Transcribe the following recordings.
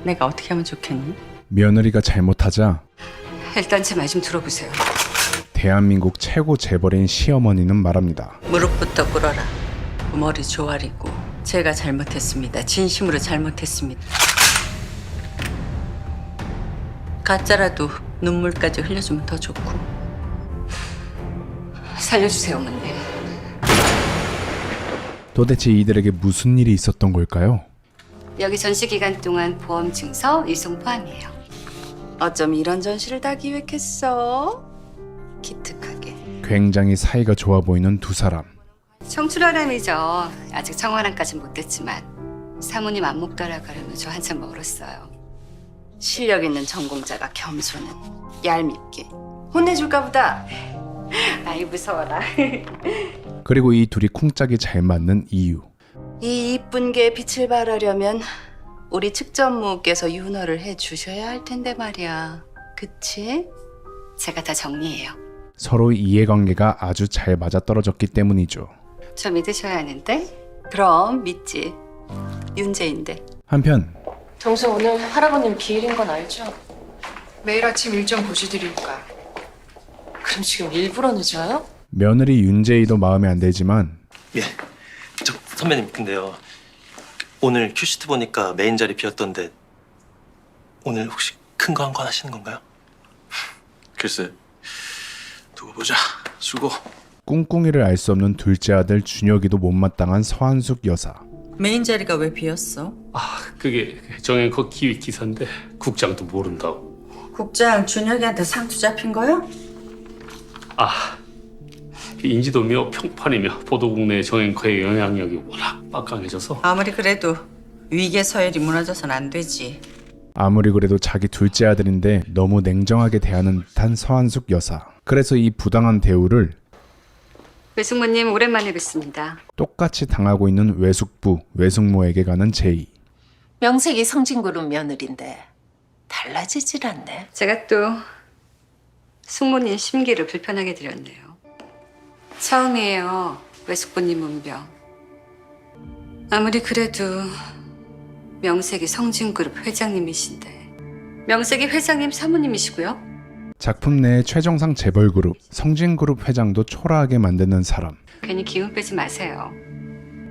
내가 어떻게 하면 좋겠니? 며느리가 잘못하자 일단 제 말 좀 들어보세요. 대한민국 최고 재벌인 시어머니는 말합니다. 무릎부터 꿇어라. 머리 조아리고 제가 잘못했습니다. 진심으로 잘못했습니다. 가짜라도 눈물까지 흘려주면 더 좋고. 살려주세요, 어머님. 도대체 이들에게 무슨 일이 있었던 걸까요? 여기 전시 기간 동안 보험 증서 이송 포함이에요. 어쩜 이런 전시를 다 기획했어? 기특하게. 굉장히 사이가 좋아 보이는 두 사람. 청출어람이죠. 아직 청와랑까진 못됐지만 사모님 안목 따라가려면 저 한참 멀었어요. 실력 있는 전공자가 겸손은 얄밉게 혼내줄까 보다. 아이 무서워라. 그리고 이 둘이 쿵짝이 잘 맞는 이유. 이 이쁜 게 빛을 발하려면 우리 측전무께서 윤허를 해주셔야 할 텐데 말이야. 그치? 제가 다 정리해요. 서로 이해관계가 아주 잘 맞아떨어졌기 때문이죠. 저 믿으셔야 하는데? 그럼 믿지. 윤재인데. 한편 정수 오늘 할아버님 기일인 건 알죠? 매일 아침 일정 고지드릴까? 그럼 지금 일부러 늦어요? 며느리 윤재희도 마음에 안 들지만 예, 저 선배님 근데요 오늘 큐시트 보니까 메인 자리 비었던데 오늘 혹시 큰 거 한 건 하시는 건가요? 글쎄, 두고 보자. 수고. 꿍꿍이를 알 수 없는 둘째 아들 준혁이도 못마땅한 서한숙 여사. 메인 자리가 왜 비었어? 그게 정형외과 기획 기사인데 국장도 모른다고. 국장 준혁이한테 상투 잡힌 거야? 인지도며 평판이며 보도국 내 정형외과의 영향력이 워낙 막강해져서 아무리 그래도 위계 서열이 무너져선 안 되지. 아무리 그래도 자기 둘째 아들인데 너무 냉정하게 대하는 듯한 서한숙 여사. 그래서 이 부당한 대우를 외숙모님 오랜만에 뵙습니다. 똑같이 당하고 있는 외숙부, 외숙모에게 가는 제이. 명색이 성진그룹 며느리인데 달라지질 않네. 제가 또 숙모님 심기를 불편하게 드렸네요. 처음이에요, 외숙부님 문병. 아무리 그래도 명색이 성진그룹 회장님이신데 명색이 회장님 사모님이시고요. 작품 내 최정상 재벌그룹, 성진그룹 회장도 초라하게 만드는 사람. 괜히 기운 빼지 마세요.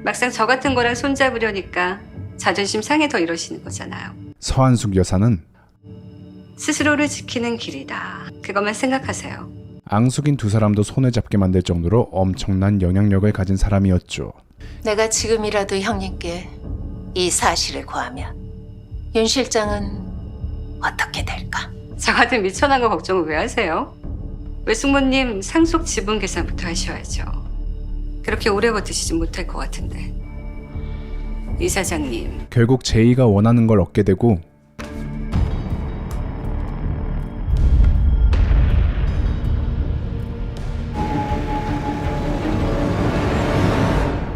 막상 저 같은 거랑 손잡으려니까 자존심 상해 더 이러시는 거잖아요. 서한숙 여사는 스스로를 지키는 길이다. 그것만 생각하세요. 앙숙인 두 사람도 손에 잡게 만들 정도로 엄청난 영향력을 가진 사람이었죠. 내가 지금이라도 형님께 이 사실을 고하면 윤 실장은 어떻게 될까? 저 같은 미천한 거 걱정을 왜 하세요? 외숙모님 상속 지분 계산부터 하셔야죠. 그렇게 오래 버티시지 못할 것 같은데. 이 사장님, 결국 제이가 원하는 걸 얻게 되고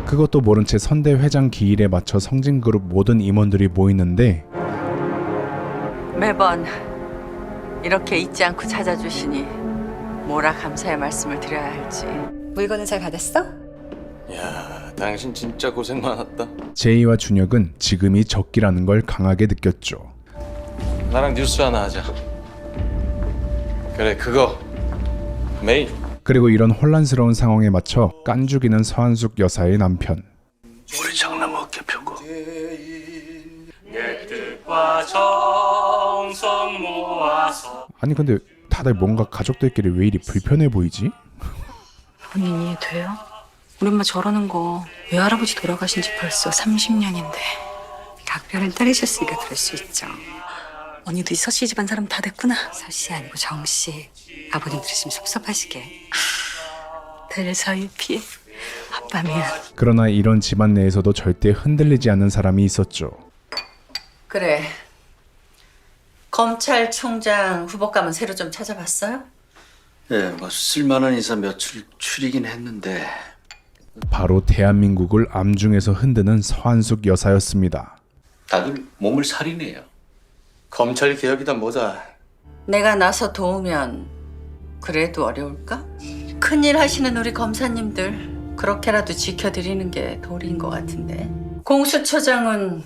그것도 모른 채 선대 회장 기일에 맞춰 성진그룹 모든 임원들이 모이는데 매번 이렇게 잊지 않고 찾아주시니 뭐라 감사의 말씀을 드려야 할지. 물건은 잘 받았어? 야, 당신 진짜 고생 많았다. 제이와 준혁은 지금이 적기라는 걸 강하게 느꼈죠. 나랑 뉴스 하나 하자. 그래, 그거. 메인. 그리고 이런 혼란스러운 상황에 맞춰 깐죽이는 서한숙 여사의 남편. 우리 장남 어깨 펴고 내 뜻과 정성 모아서 아니 근데 다들 뭔가 가족들끼리 왜 이리 불편해 보이지? 본인 이해돼요? 우리 엄마 저러는 거 외할아버지 돌아가신 지 벌써 30년인데 각별은 딸이셨으니까 그럴 수 있죠. 언니도 이 서씨 집안 사람 다 됐구나. 서씨 아니고 정씨. 아버님 들으시면 섭섭하시게. 될 사이 피해 아빠 미안. 그러나 이런 집안 내에서도 절대 흔들리지 않는 사람이 있었죠. 그래. 검찰총장 후보감은 새로 좀 찾아봤어요? 예, 뭐 쓸만한 인사 몇 출이긴 했는데 바로 대한민국을 암중에서 흔드는 서한숙 여사였습니다. 다들 몸을 살이네요. 검찰 개혁이다 뭐다. 내가 나서 도우면 그래도 어려울까? 큰일 하시는 우리 검사님들 그렇게라도 지켜드리는 게 도리인 것 같은데. 공수처장은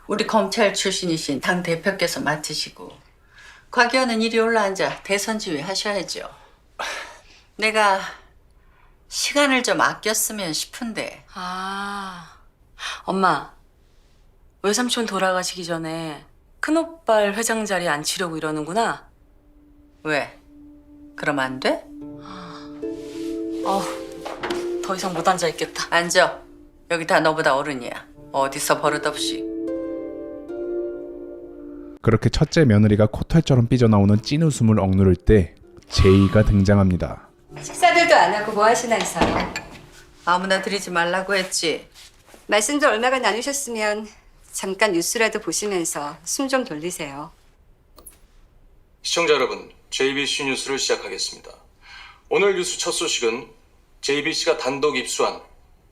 우리 검찰 출신이신 당 대표께서 맡으시고 곽 의원은 이리 올라앉아 대선 지휘 하셔야죠. 내가 시간을 좀 아꼈으면 싶은데. 아, 엄마. 외삼촌 돌아가시기 전에 큰오빨 회장 자리에 앉히려고 이러는구나. 왜? 그럼 안 돼? 더 이상 못 앉아 있겠다. 앉아. 여기 다 너보다 어른이야. 어디서 버릇없이. 그렇게 첫째 며느리가 코털처럼 삐져나오는 찐웃음을 억누를 때 제이가 등장합니다. 식사들도 안 하고 뭐 하시나 해서요. 아무나 드리지 말라고 했지. 말씀도 얼마가 나누셨으면 잠깐 뉴스라도 보시면서 숨 좀 돌리세요. 시청자 여러분, JBC 뉴스를 시작하겠습니다. 오늘 뉴스 첫 소식은 JBC가 단독 입수한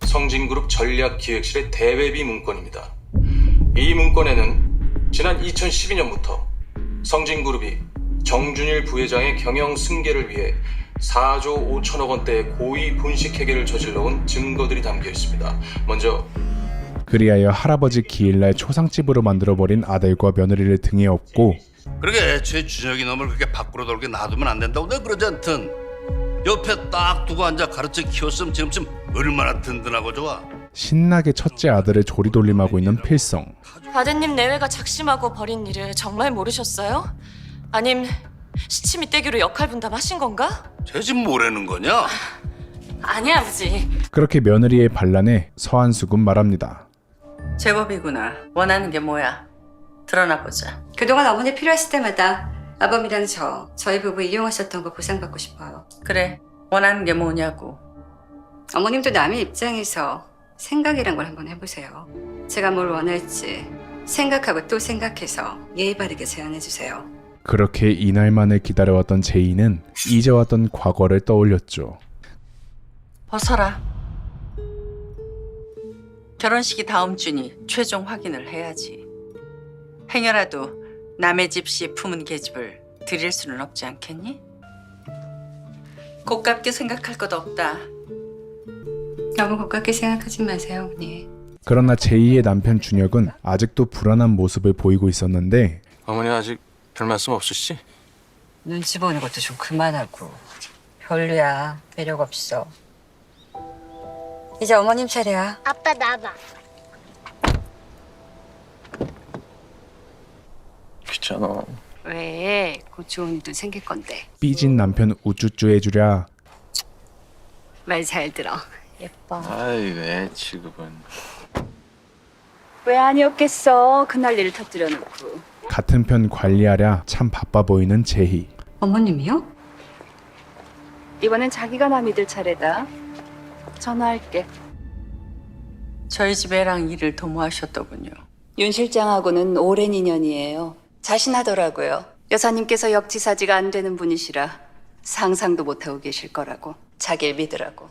성진그룹 전략기획실의 대외비 문건입니다. 이 문건에는 지난 2012년부터 성진그룹이 정준일 부회장의 경영 승계를 위해 4조 5천억 원대의 고의 분식회계를 저질러온 증거들이 담겨 있습니다. 먼저 그리하여 할아버지 기일날 초상집으로 만들어버린 아들과 며느리를 등에 업고 그러게 애초에 준혁이 놈을 그렇게 밖으로 돌게 놔두면 안 된다고 내가 그러지 않든 옆에 딱 두고 앉아 가르쳐 키웠으면 지금쯤 얼마나 든든하고 좋아. 신나게 첫째 아들을 조리돌림하고 있는 필성. 아드님 내외가 작심하고 벌인 일을 정말 모르셨어요? 아님 시치미 떼기로 역할 분담하신 건가? 쟤 지금 뭐라는 거냐? 아니 아버지. 그렇게 며느리의 반란에 서한숙은 말합니다. 제법이구나. 원하는 게 뭐야? 드러나 보자. 그동안 어머니 필요하실 때마다 아범이랑 저희 부부 이용하셨던 거 보상받고 싶어요. 그래. 원하는 게 뭐냐고. 어머님도 남의 입장에서 생각이란 걸 한번 해보세요. 제가 뭘 원할지 생각하고 또 생각해서 예의 바르게 제안해주세요. 그렇게 이날만을 기다려왔던 제이는 잊어왔던 과거를 떠올렸죠. 벗어라. 결혼식이 다음 주니 최종 확인을 해야지. 행여라도 남의 집시 품은 계집을 드릴 수는 없지 않겠니? 고깝게 생각할 것 없다. 너무 고깝게 생각하지 마세요, 어머니. 그러나 제이의 남편 준혁은 아직도 불안한 모습을 보이고 있었는데 어머니 아직 별 말씀 없으시지? 눈치 보는 것도 좀 그만하고. 별로야. 매력 없어. 이제 어머님 차례야. 아빠 나봐. 귀찮아. 왜? 곧 좋은 일도 생길 건데. 삐진 남편 우쭈쭈 해주랴. 말 잘 들어. 예뻐. 아이 왜 지금은. 왜 아니었겠어. 그날 일을 터뜨려 놓고. 같은 편 관리하랴 참 바빠 보이는 제이. 어머님이요? 이번엔 자기가 나 믿을 차례다. 전화할게. 저희 집 애랑 일을 도모하셨더군요. 윤 실장하고는 오랜 인연이에요. 자신하더라고요. 여사님께서 역지사지가 안 되는 분이시라 상상도 못하고 계실 거라고. 자기를 믿으라고.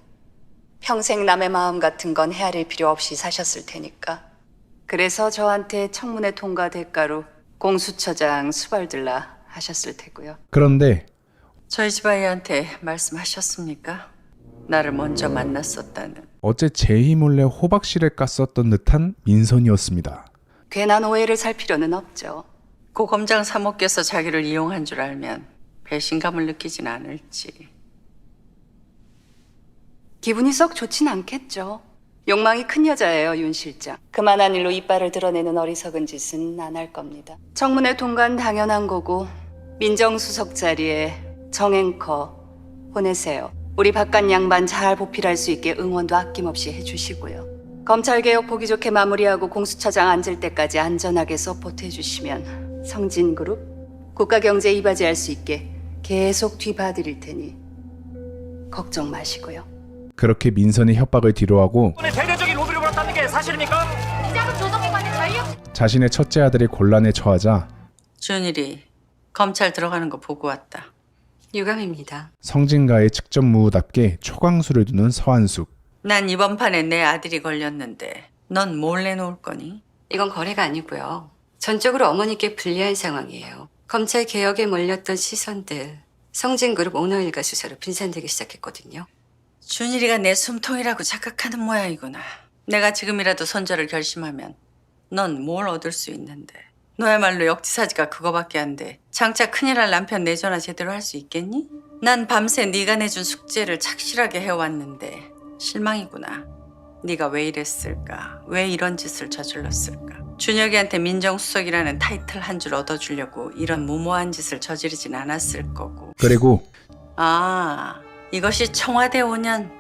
평생 남의 마음 같은 건 헤아릴 필요 없이 사셨을 테니까. 그래서 저한테 청문회 통과 대가로 공수처장 수발들라 하셨을 테고요. 그런데 저희 집 아이한테 말씀하셨습니까? 나를 먼저 만났었다는. 어째 제이 몰래 호박씨를 깠었던 듯한 민선이었습니다. 괜한 오해를 살 필요는 없죠. 고 검장 사모께서 자기를 이용한 줄 알면 배신감을 느끼진 않을지. 기분이 썩 좋진 않겠죠. 욕망이 큰 여자예요, 윤 실장. 그만한 일로 이빨을 드러내는 어리석은 짓은 안 할 겁니다. 청문회 통과는 당연한 거고 민정수석 자리에 정앵커 보내세요. 우리 바깥 양반 잘 보필할 수 있게 응원도 아낌없이 해주시고요. 검찰개혁 보기 좋게 마무리하고 공수처장 앉을 때까지 안전하게 서포트 해주시면 성진그룹 국가경제 이바지할 수 있게 계속 뒤봐드릴 테니 걱정 마시고요. 그렇게 민선이 협박을 뒤로하고 대대적인 로비를 벌였다는 게 사실입니까? 이자금 조정기관의 자유? 자신의 첫째 아들이 곤란에 처하자 준일이 검찰 들어가는 거 보고 왔다. 유감입니다. 성진가의 측전무후답게 초강수를 두는 서한숙. 난 이번 판에 내 아들이 걸렸는데 넌 뭘 내놓을 거니? 이건 거래가 아니고요. 전적으로 어머니께 불리한 상황이에요. 검찰 개혁에 몰렸던 시선들 성진그룹 오너 일가 수사로 분산되기 시작했거든요. 준일이가 내 숨통이라고 착각하는 모양이구나. 내가 지금이라도 손절을 결심하면 넌 뭘 얻을 수 있는데? 너야말로 역지사지가 그거밖에 안 돼. 장차 큰일 날 남편 내조나 제대로 할 수 있겠니? 난 밤새 네가 내준 숙제를 착실하게 해왔는데 실망이구나. 네가 왜 이랬을까? 왜 이런 짓을 저질렀을까? 준혁이한테 민정수석이라는 타이틀 한 줄 얻어주려고 이런 무모한 짓을 저지르진 않았을 거고. 그리고 아, 이것이 청와대 5년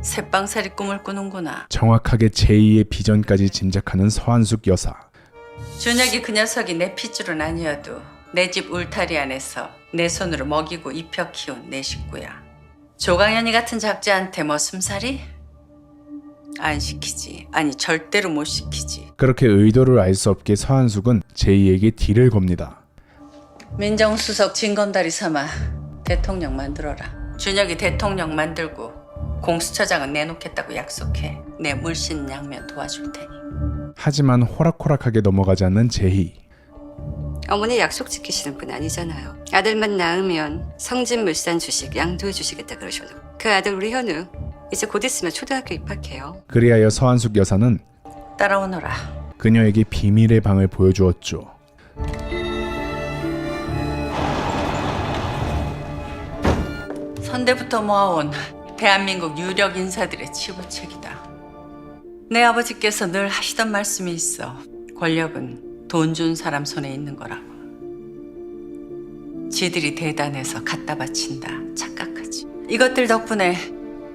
새빵살이 꿈을 꾸는구나. 정확하게 제2의 비전까지 짐작하는 서한숙 여사. 준혁이 그 녀석이 내 핏줄은 아니어도 내 집 울타리 안에서 내 손으로 먹이고 입혀 키운 내 식구야. 조강현이 같은 작자한테 뭐 숨살이? 안 시키지. 아니 절대로 못 시키지. 그렇게 의도를 알 수 없게 서한숙은 제2에게 딜을 겁니다. 민정수석 진검다리 삼아 대통령 만들어라. 준혁이 대통령 만들고 공수처장은 내놓겠다고 약속해. 내 물씬 양면 도와줄 테니. 하지만 호락호락하게 넘어가지 않는 제희. 어머니 약속 지키시는 분 아니잖아요. 아들만 낳으면 성진물산 주식 양도해 주시겠다 그러셔놓고 그 아들 우리 현우 이제 곧 있으면 초등학교 입학해요. 그리하여 서한숙 여사는 따라오너라. 그녀에게 비밀의 방을 보여주었죠. 선대부터 모아온 대한민국 유력 인사들의 치부책이다. 내 아버지께서 늘 하시던 말씀이 있어. 권력은 돈 준 사람 손에 있는 거라고. 지들이 대단해서 갖다 바친다 착각하지. 이것들 덕분에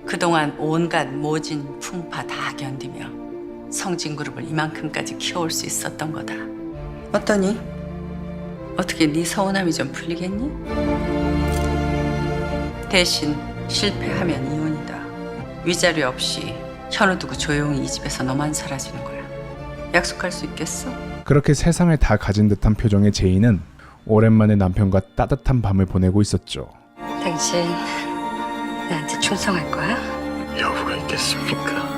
그동안 온갖 모진 풍파 다 견디며 성진그룹을 이만큼까지 키워올 수 있었던 거다. 어떠니? 어떻게 네 서운함이 좀 풀리겠니? 대신 실패하면 이혼이다. 위자료 없이 현우 두고 조용히 이 집에서 너만 사라지는 거야. 약속할 수 있겠어? 그렇게 세상을 다 가진 듯한 표정의 제이는 오랜만에 남편과 따뜻한 밤을 보내고 있었죠. 당신 나한테 충성할 거야? 여부가 있겠습니까?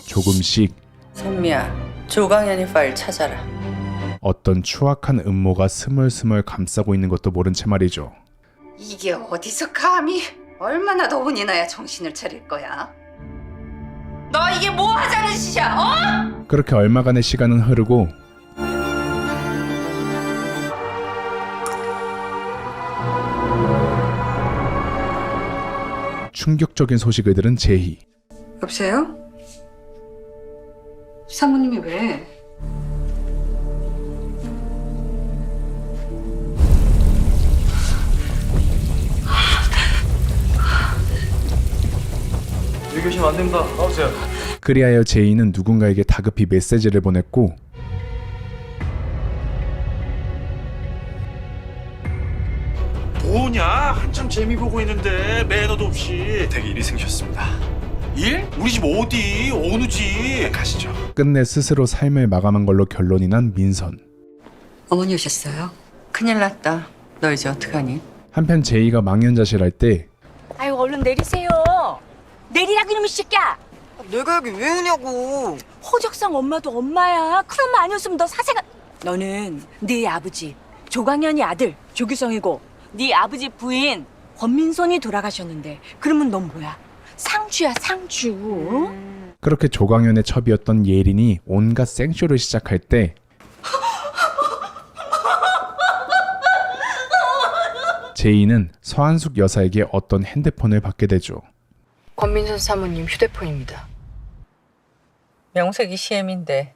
조금씩 선미야, 조강현이 파일 찾아라. 어떤 추악한 음모가 스멀스멀 감싸고 있는 것도 모른 채 말이죠. 이게 어디서 감히? 얼마나 더 혼이 나야 정신을 차릴 거야? 너 이게 뭐 하자는 짓이야? 어? 그렇게 얼마간의 시간은 흐르고 충격적인 소식을 들은 제희. 여보세요? 사모님이 왜? 여기 계시면 안 됩니다. 나오세요. 그리하여 제이는 누군가에게 다급히 메시지를 보냈고 뭐냐? 한참 재미 보고 있는데 매너도 없이. 되게 일이 생기셨습니다. 일? 우리 집 어디? 어느 집? 가시죠. 끝내 스스로 삶을 마감한 걸로 결론이 난 민선. 어머니 오셨어요? 큰일 났다. 너 이제 어떡하니? 한편 제이가 망연자실할 때 아유 얼른 내리세요. 내리라고 이놈의 새끼야. 내가 여기 왜 오냐고. 호적상 엄마도 엄마야. 그런 말 아니었으면 너 사세가. 너는 네 아버지 조강현이 아들 조규성이고 네 아버지 부인 권민선이 돌아가셨는데 그러면 넌 뭐야? 상주야 상주. 그렇게 조강현의 첩이었던 예린이 온갖 생쇼를 시작할 때 제이는 서한숙 여사에게 어떤 핸드폰을 받게 되죠. 권민선 사모님 휴대폰입니다. 명색이 CM인데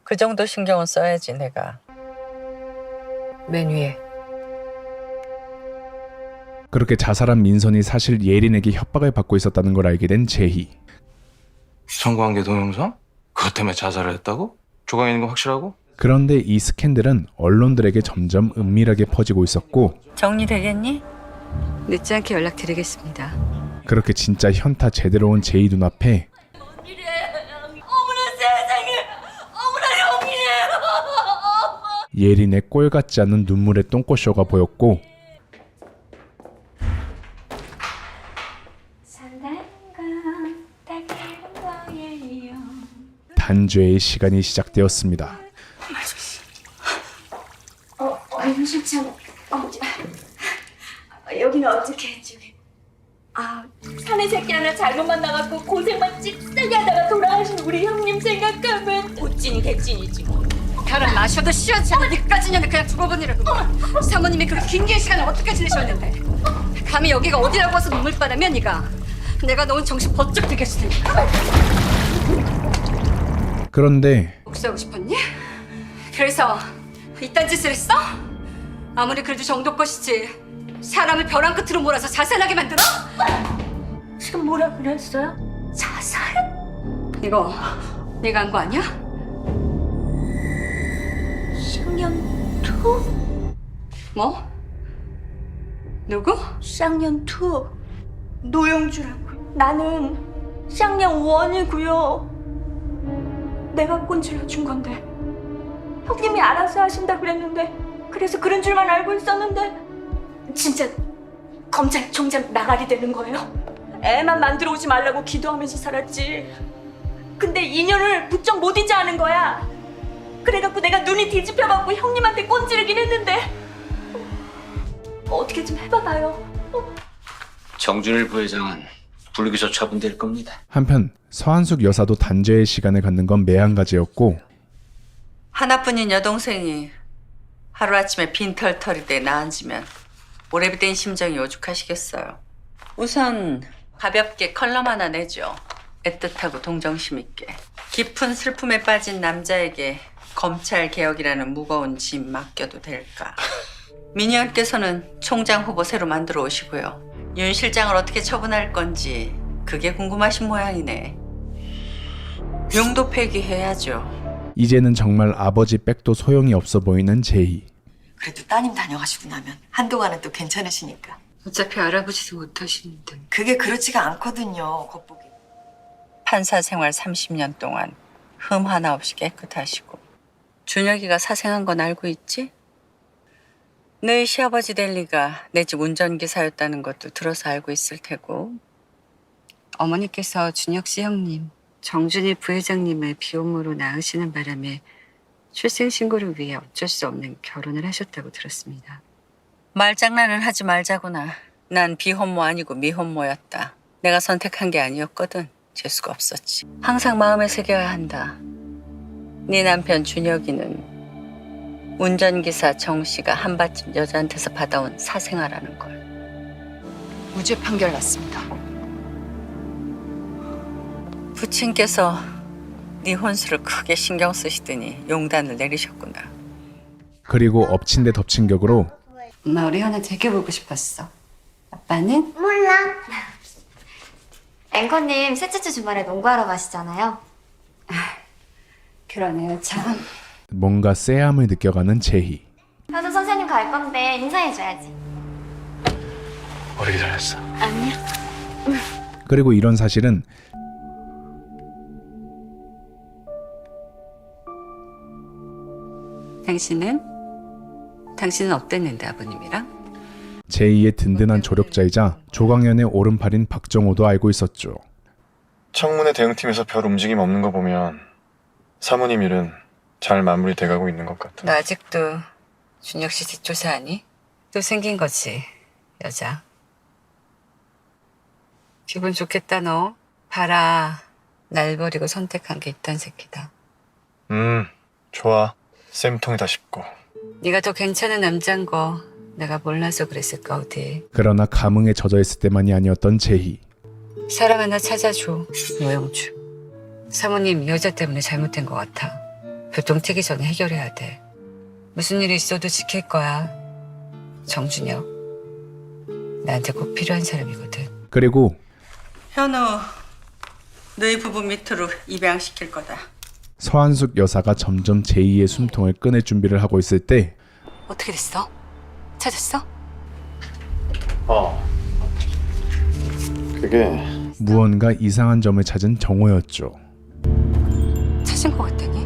그 정도 신경은 써야지 내가. 맨 위에. 그렇게 자살한 민선이 사실 예린에게 협박을 받고 있었다는 걸 알게 된 제희. 성관계 동영상? 그것 때문에 자살을 했다고? 조강현인 거 확실하고? 그런데 이 스캔들은 언론들에게 점점 은밀하게 퍼지고 있었고 정리되겠니? 늦지 않게 연락드리겠습니다. 그렇게 진짜 현타 제대로 온 제이 눈앞에 어머나 세상에. 어머나 영희네. 예린의 꼴 같지 않은 눈물의 똥꼬쇼가 보였고 단죄의 시간이 시작되었습니다. 윤 실장. 여기는 어떻게 해주게? 사내 새끼 하나 잘못 만나갖고 고생만 찝싸게 하다가 돌아가신 우리 형님 생각하면 뒷진이 대진이지 뭐. 가라 마셔도 시원치 않은 니까지 년에 그냥 두고 보니라고. 사모님이 그 긴 시간을 어떻게 지내셨는데? 감히 여기가 어디라고 와서 눈물 바라면 니가 내가 너는 정신 번쩍 들겠을 테니까. 그런데 복수하고 싶었니? 그래서 이딴 짓을 했어? 아무리 그래도 정도 것이지 사람을 벼랑 끝으로 몰아서 자살하게 만들어? 지금 뭐라 그랬어요? 자살? 이거 네가 한 거 아니야? 쌍년2? 뭐? 누구? 쌍년2 노영주라고요. 나는 쌍년1이고요. 내가 꼰질러 준 건데 형님이 알아서 하신다 그랬는데 그래서 그런 줄만 알고 있었는데 진짜 검찰 총장 나가리 되는 거예요? 애만 만들어 오지 말라고 기도하면서 살았지. 근데 인연을 부쩍 못 잊지 않은 거야. 그래갖고 내가 눈이 뒤집혀갖고 형님한테 꼰지르긴 했는데 어떻게 좀 해봐봐요. 정준일 부회장은 불기소 처분될 겁니다. 한편 서한숙 여사도 단죄의 시간을 갖는 건 매한가지였고 하나뿐인 여동생이 하루아침에 빈털터리 때 나앉으면 오래된 심정이 오죽하시겠어요. 우선 가볍게 컬럼 하나 내죠. 애틋하고 동정심 있게. 깊은 슬픔에 빠진 남자에게 검찰 개혁이라는 무거운 짐 맡겨도 될까? 민의원께서는 총장 후보 새로 만들어 오시고요. 윤 실장을 어떻게 처분할 건지 그게 궁금하신 모양이네. 용도 폐기해야죠. 이제는 정말 아버지 백도 소용이 없어 보이는 제이. 그래도 따님 다녀가시고 나면 한동안은 또 괜찮으시니까. 어차피 알아보지도 못하시는데. 그게 그렇지가 않거든요, 겉보기. 판사 생활 30년 동안 흠 하나 없이 깨끗하시고 준혁이가 사생한 건 알고 있지? 너희 시아버지 될 리가 내 집 운전기사였다는 것도 들어서 알고 있을 테고. 어머니께서 준혁 씨 형님, 정준일 부회장님을 비혼모로 낳으시는 바람에 출생신고를 위해 어쩔 수 없는 결혼을 하셨다고 들었습니다. 말장난을 하지 말자구나. 난 비혼모 아니고 미혼모였다. 내가 선택한 게 아니었거든. 재수가 없었지. 항상 마음에 새겨야 한다. 네 남편 준혁이는 운전기사 정 씨가 한밭집 여자한테서 받아온 사생아라는 걸. 무죄 판결 났습니다. 부친께서 네 혼수를 크게 신경 쓰시더니 용단을 내리셨구나. 그리고 엎친 데 덮친 격으로 엄마 우리 현아 되게 보고 싶었어. 아빠는? 몰라. 앵커님 셋째 주 주말에 농구하러 가시잖아요. 그러네요 참. 뭔가 쎄함을 느껴가는 제희. 현우 선생님 갈 건데 인사해줘야지. 오래 기다렸어. 아니요. 그리고 이런 사실은 당신은 어땠는데 아버님이랑? 제이의 든든한 조력자이자 조광현의 오른팔인 박정호도 알고 있었죠. 청문회 대응팀에서 별 움직임 없는 거 보면 사모님 일은 잘 마무리돼가고 있는 것 같아. 너 아직도 준혁 씨 뒷조사하니? 또 생긴 거지 여자. 기분 좋겠다 너. 봐라 날 버리고 선택한 게 이딴 새끼다. 좋아. 쌤통이다 싶고. 네가 더 괜찮은 남잔 거 내가 몰라서 그랬을까 어디. 그러나 감흥에 젖어 있을 때만이 아니었던 제희. 사람 하나 찾아줘 노영주. 사모님 여자 때문에 잘못된 것 같아. 교통 튀기 전에 해결해야 돼. 무슨 일이 있어도 지킬 거야. 정준혁 나한테 꼭 필요한 사람이거든. 그리고 현우, 너희 부부 밑으로 입양시킬 거다. 서한숙 여사가 점점 제이의 숨통을 끊을 준비를 하고 있을 때 어떻게 됐어? 찾았어? 그게 무언가 이상한 점을 찾은 정호였죠. 찾은 것 같다니?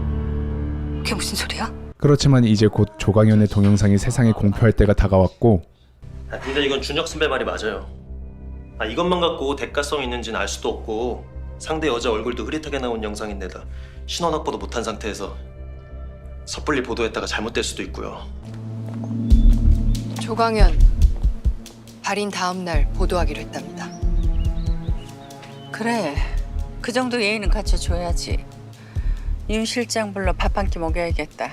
그게 무슨 소리야? 그렇지만 이제 곧 조광현의 동영상이 세상에 공표할 때가 다가왔고 근데 이건 준혁 선배 말이 맞아요. 이것만 갖고 대가성이 있는지는 알 수도 없고 상대 여자 얼굴도 흐릿하게 나온 영상인데다 신원 확보도 못한 상태에서 섣불리 보도했다가 잘못될 수도 있고요. 조광현 발인 다음 날 보도하기로 했답니다. 그래, 그 정도 예의는 갖춰줘야지. 윤 실장 불러 밥 한 끼 먹여야겠다.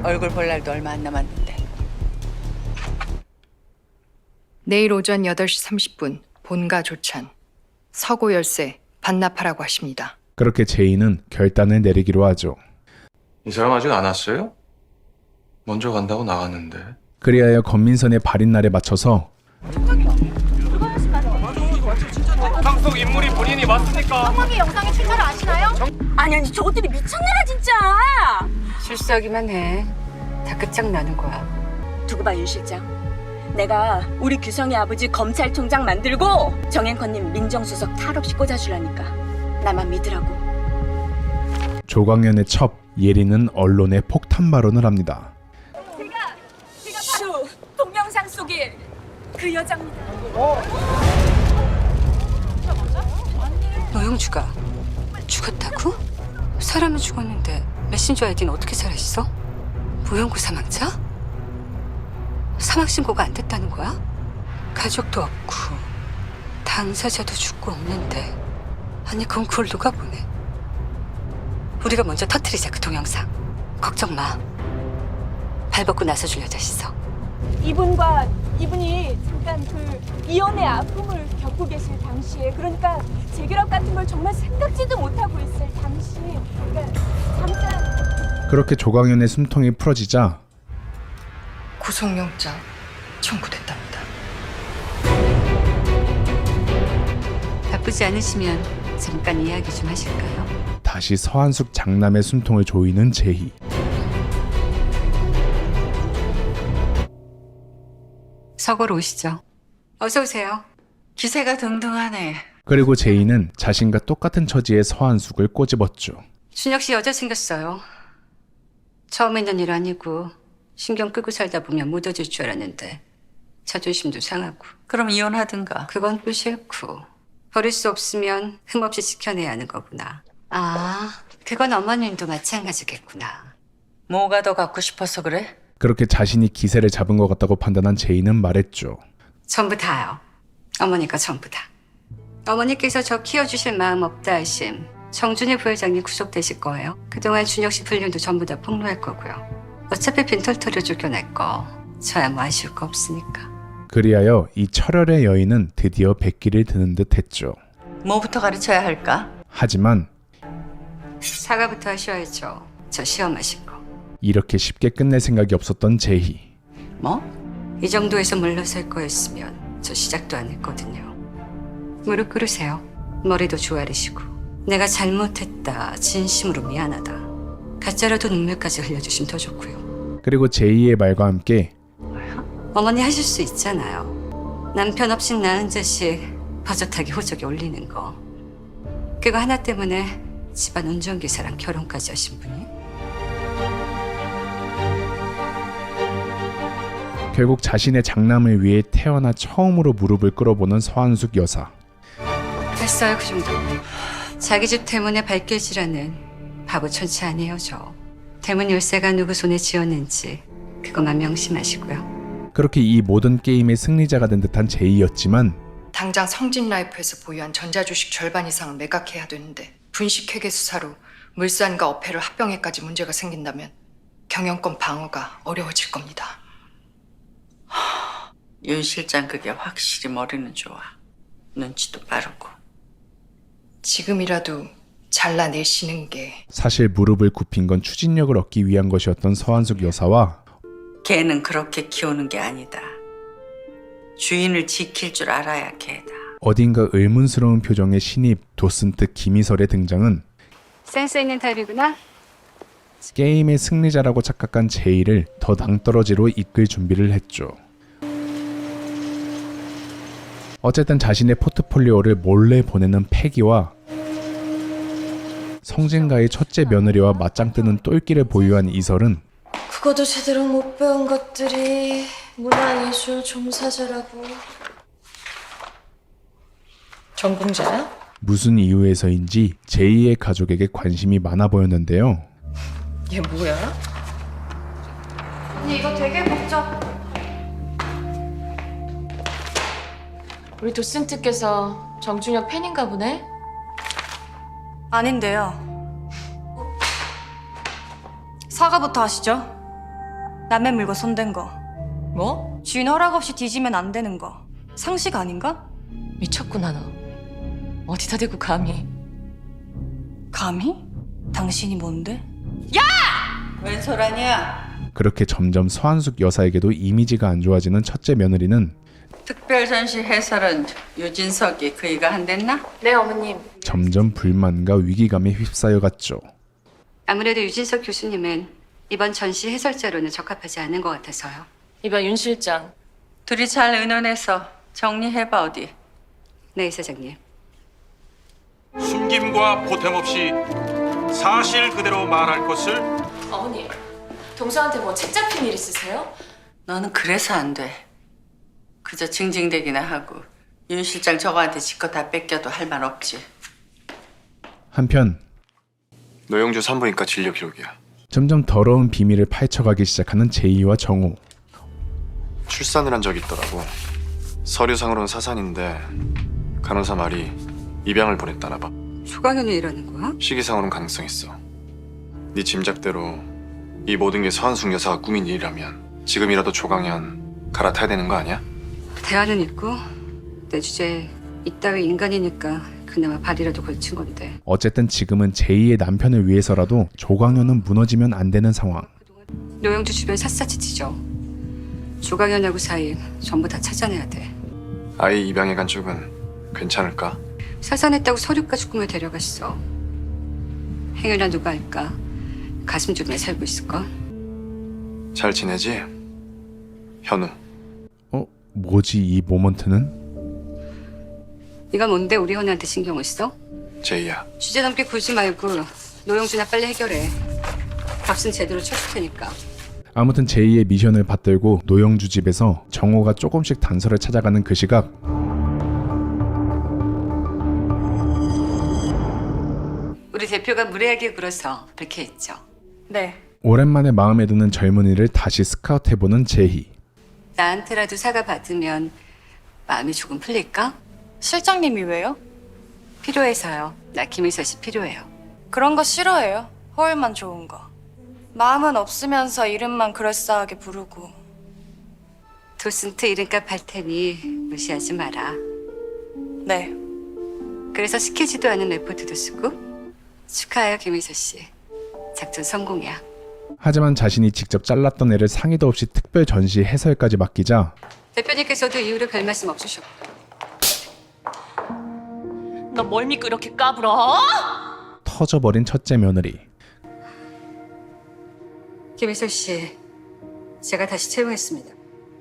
얼굴 볼 날도 얼마 안 남았는데. 내일 오전 8시 30분 본가 조찬. 서고 열쇠 반납하라고 하십니다. 그렇게 제이는 결단을 내리기로 하죠. 이 사람 아직 안 왔어요? 먼저 간다고 나갔는데. 그리하여 권민선의 발인 날에 맞춰서 방송 인물이 본인이 맞습니까? 성범이 영상의 출처를 아시나요? 아니 저것들이 미쳤나라 진짜. 실수하기만 해. 다 끝장나는 거야. 두고 봐 윤 실장. 내가 우리 규성이 아버지 검찰총장 만들고 정앵커님 민정수석 탈 없이 꽂아주라니까. 나만 믿으라고. 조광현의 첩 예리는 언론에 폭탄 발언을 합니다. 제가 바로 동영상 속의 그 여자입니다. 노영주가 죽었다고? 사람은 죽었는데 메신저 아이디는 어떻게 살아있어? 무용구 사망자? 사망 신고가 안 됐다는 거야? 가족도 없고 당사자도 죽고 없는데. 아니 그럼 그걸 누가 보내? 우리가 먼저 터뜨리자 그 동영상. 걱정 마. 발 벗고 나서줄 여자 있어. 이분과 이분이 잠깐 그 이혼의 아픔을 겪고 계실 당시에, 그러니까 재결합 같은 걸 정말 생각지도 못하고 있을 당시, 그러니까 잠깐. 그렇게 조광현의 숨통이 풀어지자 구속영장 청구됐답니다. 바쁘지 않으시면 잠깐 이야기 좀 하실까요? 다시 서한숙 장남의 숨통을 조이는 제희. 서거로 오시죠. 어서 오세요. 기세가 등등하네. 그리고 제이는 자신과 똑같은 처지의 서한숙을 꼬집었죠. 준혁 씨 여자 생겼어요. 처음 있는 일 아니고 신경 끄고 살다 보면 묻어질 줄 알았는데 자존심도 상하고. 그럼 이혼하든가. 그건 또 싫고. 버릴 수 없으면 흠없이 지켜내야 하는 거구나. 아, 그건 어머님도 마찬가지겠구나. 뭐가 더 갖고 싶어서 그래? 그렇게 자신이 기세를 잡은 것 같다고 판단한 제이는 말했죠. 전부 다요. 어머니가 전부 다. 어머니께서 저 키워주실 마음 없다 하심 정준희 부회장님 구속되실 거예요. 그동안 준혁 씨 불륜도 전부 다 폭로할 거고요. 어차피 빈털터를 쫓겨날 거 저야 뭐 아쉬울 거 없으니까. 그리하여 이 철혈의 여인은 드디어 백기를 드는 듯 했죠. 뭐부터 가르쳐야 할까? 하지만 사과부터 하셔야죠. 저 시험하신 거. 이렇게 쉽게 끝낼 생각이 없었던 제희. 뭐? 이 정도에서 물러설 거였으면 저 시작도 안 했거든요. 무릎 꿇으세요. 머리도 조아리시고. 내가 잘못했다. 진심으로 미안하다. 가짜라도 눈물까지 흘려주시면 더 좋고요. 그리고 제이의 말과 함께 어머니 하실 수 있잖아요. 남편 없이 낳은 자식 버젓하게 호적에 올리는 거. 그거 하나 때문에 집안 운전기사랑 결혼까지 하신 분이. 결국 자신의 장남을 위해 태어나 처음으로 무릎을 꿇어보는 서한숙 여사. 됐어요 그 정도. 자기 집 대문에 발길질하는 바보 천치 아니에요 저. 대문 열쇠가 누구 손에 쥐었는지 그것만 명심하시고요. 그렇게 이 모든 게임의 승리자가 된 듯한 제이였지만 당장 성진라이프에서 보유한 전자주식 절반 이상을 매각해야 되는데 분식회계 수사로 물산과 어패를 합병해까지 문제가 생긴다면 경영권 방어가 어려워질 겁니다. 윤 실장 그게 확실히 머리는 좋아. 눈치도 빠르고. 지금이라도 잘라내시는 게. 사실 무릎을 굽힌 건 추진력을 얻기 위한 것이었던 서한숙 여사와 걔는 그렇게 키우는 게 아니다. 주인을 지킬 줄 알아야 걔다. 어딘가 의문스러운 표정의 신입 도슨트 김희설의 등장은 센스 있는 타입이구나. 게임의 승리자라고 착각한 제이를 더 낭떠러지로 이끌 준비를 했죠. 어쨌든 자신의 포트폴리오를 몰래 보내는 패기와 성진가의 첫째 며느리와 맞짱 뜨는 똘끼를 보유한 이설은 그거도 제대로 못 배운 것들이 문화예술 종사자라고. 전공자야? 무슨 이유에서인지 제이의 가족에게 관심이 많아 보였는데요. 얘 뭐야? 언니 이거 되게 복잡. 우리 도슨트께서 정준혁 팬인가 보네? 아닌데요. 사과부터 하시죠. 남의 물건 손댄 거. 뭐? 주인 허락 없이 뒤지면 안 되는 거. 상식 아닌가? 미쳤구나 너. 어디다 대고 감히? 감히? 당신이 뭔데? 웬 소란이야? 그렇게 점점 서한숙 여사에게도 이미지가 안 좋아지는 첫째 며느리는 특별 전시 해설은 유진석이 그이가 한댔나? 네 어머님. 점점 불만과 위기감에 휩싸여 갔죠. 아무래도 유진석 교수님은 이번 전시 해설자로는 적합하지 않은 것 같아서요. 이봐 윤 실장. 둘이 잘 의논해서 정리해봐 어디. 네, 이사장님. 숨김과 보탬 없이 사실 그대로 말할 것을. 어머니. 동서한테 뭐 책 잡힌 일 있으세요? 너는 그래서 안 돼. 그저 징징대기나 하고 윤 실장 저거한테 지껏 다 뺏겨도 할 말 없지. 한편 노영주 산부인과 진료 기록이야. 점점 더러운 비밀을 파헤쳐가기 시작하는 제이와 정호. 출산을 한 적이 있더라고. 서류상으로는 사산인데 간호사 말이 입양을 보냈다나 봐. 조강현이 일하는 거야? 시기상으로는 가능성 있어. 네 짐작대로 이 모든 게 서한숙 여사가 꾸민 일이라면 지금이라도 조강현 갈아타야 되는 거 아니야? 대화는 있고 내 주제에 이따위 인간이니까 그나마 발이라도 걸친 건데. 어쨌든 지금은 제이의 남편을 위해서라도 조광현은 무너지면 안 되는 상황. 노영주 주변 샅샅이 치죠. 조강현하고 사이 전부 다 찾아내야 돼. 아이 입양해간 쪽은 괜찮을까? 사산했다고 서류까지 꾸며 데려갔어. 행여나 누가 알까? 가슴 졸이며 살고 있을까? 잘 지내지? 현우. 뭐지 이 모먼트는? 네가 뭔데 우리 현우한테 신경을 써? 제이야. 주제 넘게 굴지 말고 노영주나 빨리 해결해. 값은 제대로 쳤을 테니까. 아무튼 제이의 미션을 받들고 노영주 집에서 정호가 조금씩 단서를 찾아가는 그 시각 우리 대표가 무례하게 굴어서 불쾌했죠. 네. 오랜만에 마음에 드는 젊은이를 다시 스카우트해보는 제이. 나한테라도 사과 받으면 마음이 조금 풀릴까? 실장님이 왜요? 필요해서요. 나 김희서 씨 필요해요. 그런 거 싫어해요. 허울만 좋은 거. 마음은 없으면서 이름만 그럴싸하게 부르고. 도슨트 이름값 할 테니 무시하지 마라. 네. 그래서 시키지도 않은 레포트도 쓰고 축하해요 김희서 씨. 작전 성공이야. 하지만 자신이 직접 잘랐던 애를 상의도 없이 특별 전시 해설까지 맡기자 대표님께서도 이후로 별 말씀 없으셨고. 너 뭘 믿고 이렇게 까불어? 터져버린 첫째 며느리. 김희서 씨, 제가 다시 채용했습니다.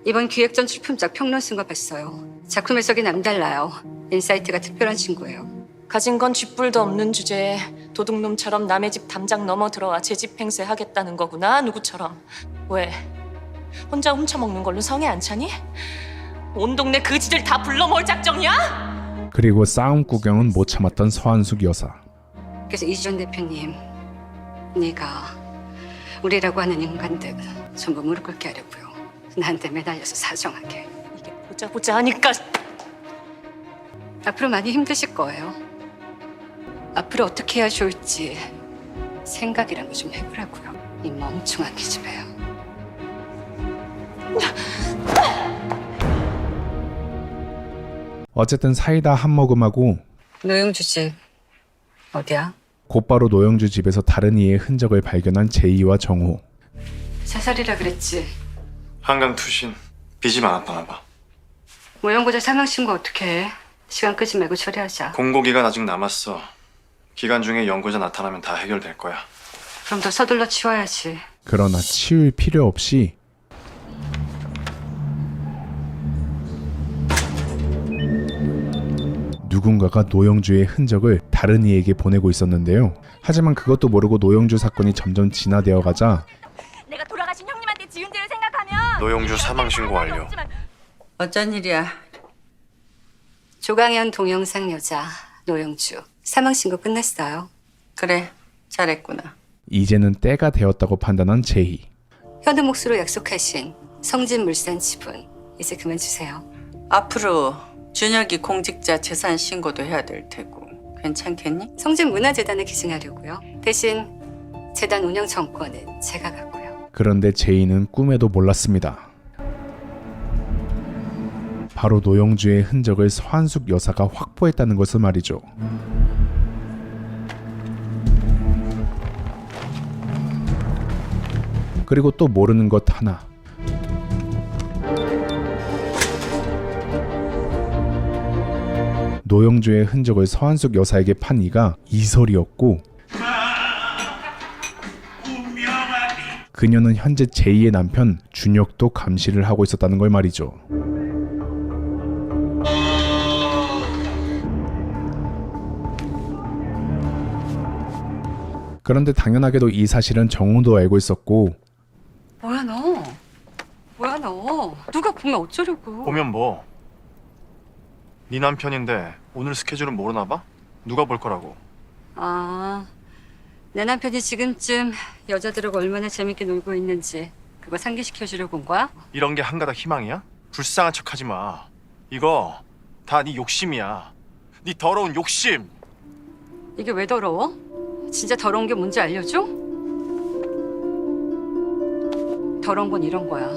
이번 기획전 출품작 평론 쓴 거 봤어요. 작품 해석이 남달라요. 인사이트가 특별한 친구예요. 가진 건 쥐뿔도 없는 주제에 도둑놈처럼 남의 집 담장 넘어 들어와 제 집 행세하겠다는 거구나. 누구처럼. 왜? 혼자 훔쳐먹는 걸로 성에 안 차니? 온 동네 그지들 다 불러 모을 작정이야? 그리고 싸움 구경은 못 참았던 서한숙 여사. 그래서 이지원 대표님, 네가 우리라고 하는 인간들 전부 무릎 꿇게 하려고요. 나한테 매달려서 사정하게. 이게 보자 하니까. 앞으로 많이 힘드실 거예요. 앞으로 어떻게 해야 좋을지 생각이란 거 좀 해보라고요. 이 멍청한 기집애요. 어쨌든 사이다 한 모금하고 노영주 씨 어디야? 곧바로 노영주 집에서 다른 이의 흔적을 발견한 제이와 정호. 자살이라 그랬지. 한강 투신. 빚이 많았다나 봐. 모형고자 사망 신고 어떻게 해? 시간 끄지 말고 처리하자. 공고기간 아직 남았어. 기간 중에 연고자 나타나면 다 해결될 거야. 그럼 더 서둘러 치워야지. 그러나 치울 필요 없이 누군가가 노영주의 흔적을 다른 이에게 보내고 있었는데요. 하지만 그것도 모르고 노영주 사건이 점점 진화되어 가자 내가 돌아가신 형님한테 지은 죄를 생각하면 노영주 사망 신고 완료. 어쩐 일이야? 조강현 동영상 여자 노영주 사망 신고 끝냈어요. 그래, 잘했구나. 이제는 때가 되었다고 판단한 제이. 현우 몫으로 약속하신 성진물산 지분 이제 그만 주세요. 앞으로 준혁이 공직자 재산 신고도 해야 될 테고 괜찮겠니? 성진문화재단에 기증하려고요. 대신 재단 운영 정권은 제가 갖고요. 그런데 제이는 꿈에도 몰랐습니다. 바로 노영주의 흔적을 서한숙 여사가 확보했다는 것을 말이죠. 그리고 또 모르는 것 하나. 노영주의 흔적을 서한숙 여사에게 판 이가 이설이었고, 그녀는 현재 제이의 남편 준혁도 감시를 하고 있었다는 걸 말이죠. 그런데 당연하게도 이 사실은 정우도 알고 있었고. 뭐야 너? 뭐야 너? 누가 보면 어쩌려고? 보면 뭐? 네 남편인데 오늘 스케줄은 모르나 봐? 누가 볼 거라고? 아, 내 남편이 지금쯤 여자들하고 얼마나 재밌게 놀고 있는지 그거 상기시켜주려고 온 거야? 이런 게 한가닥 희망이야? 불쌍한 척하지 마. 이거 다 네 욕심이야. 네 더러운 욕심. 이게 왜 더러워? 진짜 더러운 게 뭔지 알려줘? 더러운 건 이런 거야.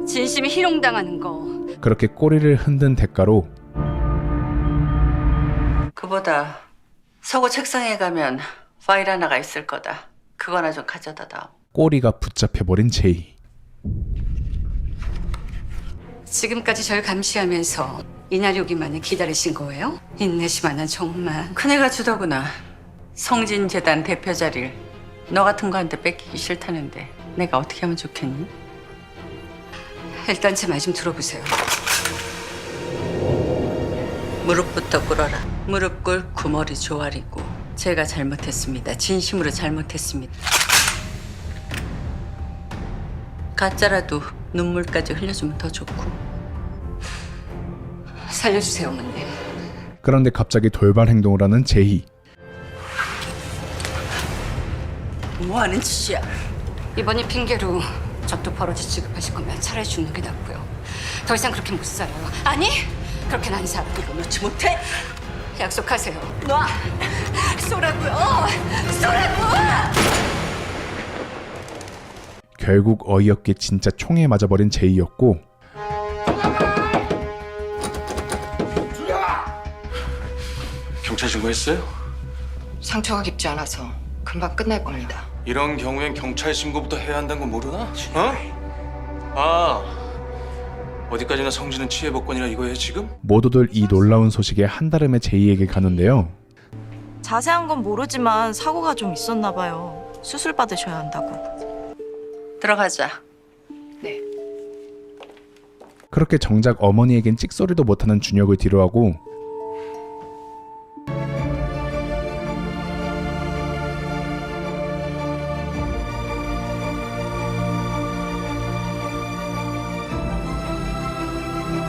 진심이 희롱당하는 거. 그렇게 꼬리를 흔든 대가로 그보다 서고 책상에 가면 파일 하나가 있을 거다. 그거나 좀 가져다 다. 꼬리가 붙잡혀버린 제이. 지금까지 절 감시하면서 이날 오기만을 기다리신 거예요? 인내심하는 정말. 큰애가 주더구나. 성진재단 대표 자리를 너 같은 거한테 뺏기기 싫다는데 내가 어떻게 하면 좋겠니? 일단 제 말 좀 들어보세요. 무릎부터 꿇어라. 무릎 꿇고 머리 조아리고. 제가 잘못했습니다. 진심으로 잘못했습니다. 가짜라도 눈물까지 흘려주면 더 좋고. 살려주세요, 어머님. 그런데 갑자기 돌발 행동을 하는 제이. 뭐 하는 짓이야? 이번이 핑계로 적도 버러지 취급하실 거면 차라리 죽는 게 낫고요. 더 이상 그렇게 못 살아요. 아니, 그렇게는 안 살아. 이거 놓지 못해. 약속하세요. 놔. 쏘라고요. 쏘라고. 결국 어이없게 진짜 총에 맞아버린 제이였고, 경찰 신고했어요? 상처가 깊지 않아서 금방 끝날 겁니다. 이런 경우엔 경찰 신고부터 해야 한다는 거 모르나? 어? 아, 어디까지나 성진은 치해복권이라 이거예요 지금? 모두들 이 놀라운 소식에 한달음에 제이에게 가는데요. 자세한 건 모르지만 사고가 좀 있었나 봐요. 수술 받으셔야 한다고. 들어가자. 네. 그렇게 정작 어머니에겐 찍소리도 못하는 준혁을 뒤로하고